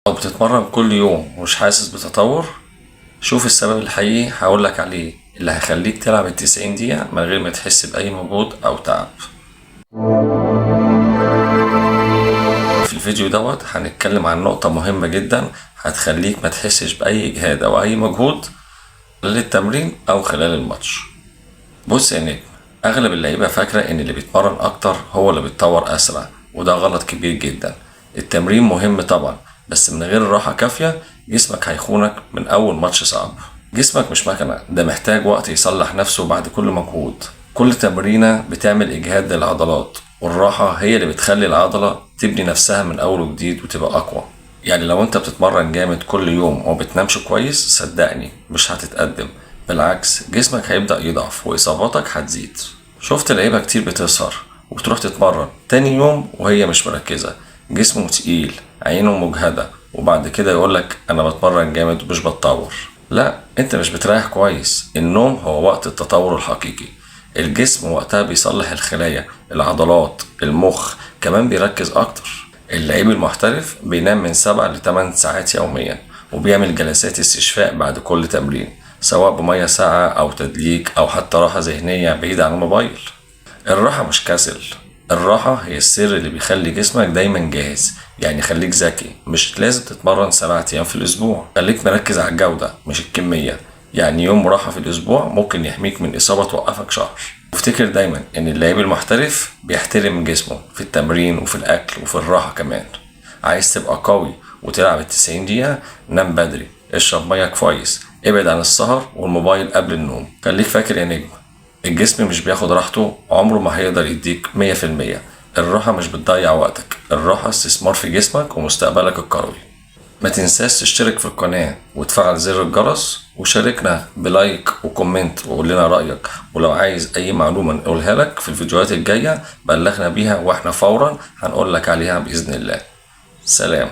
لو بتتمرن كل يوم ومش حاسس بتطور، شوف السبب الحقيقي هقولك عليه اللي هيخليك تلعب ال90 دقيقة من غير ما تحس بأي مجهود أو تعب. في الفيديو دوت هنتكلم عن نقطة مهمة جدا هتخليك ما تحسش بأي إجهاد أو أي مجهود خلال التمرين أو خلال الماتش. بص يا نجم، أغلب اللعيبة فاكرة إن اللي بيتمرن أكتر هو اللي بيتطور أسرع، وده غلط كبير جدا. التمرين مهم طبعا، بس من غير راحة كافية جسمك هيخونك من أول ماتش صعب. جسمك مش مكنة، ده محتاج وقت يصلح نفسه بعد كل مجهود. كل تمرينة بتعمل إجهاد للعضلات، والراحة هي اللي بتخلي العضلة تبني نفسها من أول وجديد وتبقى أقوى. يعني لو أنت بتتمرن جامد كل يوم ومبتنامش كويس، صدقني مش هتتقدم، بالعكس جسمك هيبدأ يضعف وإصاباتك هتزيد. شفت لعيبة كتير بتسهر وتروح تتمرن تاني يوم وهي مش مركزة، جسمه تقيل، عينه مجهدة، وبعد كده يقولك أنا بتمرن جامد ومش بتطور. لا، أنت مش بتريح كويس. النوم هو وقت التطور الحقيقي. الجسم وقتها بيصلح الخلايا، العضلات، المخ كمان بيركز أكتر. اللعيب المحترف بينام من 7 ل 8 ساعات يوميا، وبيعمل جلسات استشفاء بعد كل تمرين، سواء بمية ساقعة أو تدليك أو حتى راحة ذهنية بعيدة عن الموبايل. الراحة مش كسل، الراحة هي السر اللي بيخلي جسمك دايما جاهز. يعني خليك ذكي، مش لازم تتمرن 7 أيام في الأسبوع، خليك مركز على الجودة مش الكمية. يعني يوم راحة في الأسبوع ممكن يحميك من إصابة توقفك شهر. وافتكر دايما إن اللاعب المحترف بيحترم جسمه في التمرين وفي الأكل وفي الراحة كمان. عايز تبقى قوي وتلعب ال90 دقيقة؟ نام بدري، اشرب مية كويس، ابعد عن السهر والموبايل قبل النوم. خليك فاكر يا نجم، الجسم مش بياخد راحته، عمره ما هيقدر يديك 100%. الراحة مش بتضيع وقتك، الراحة استثمار في جسمك ومستقبلك الكروي. ما تنساش تشترك في القناة وتفعل زر الجرس، وشاركنا بلايك وكومنت وقول لنا رأيك. ولو عايز أي معلومة نقولها لك في الفيديوهات الجاية بلغنا بيها، واحنا فورا هنقول لك عليها بإذن الله. سلام.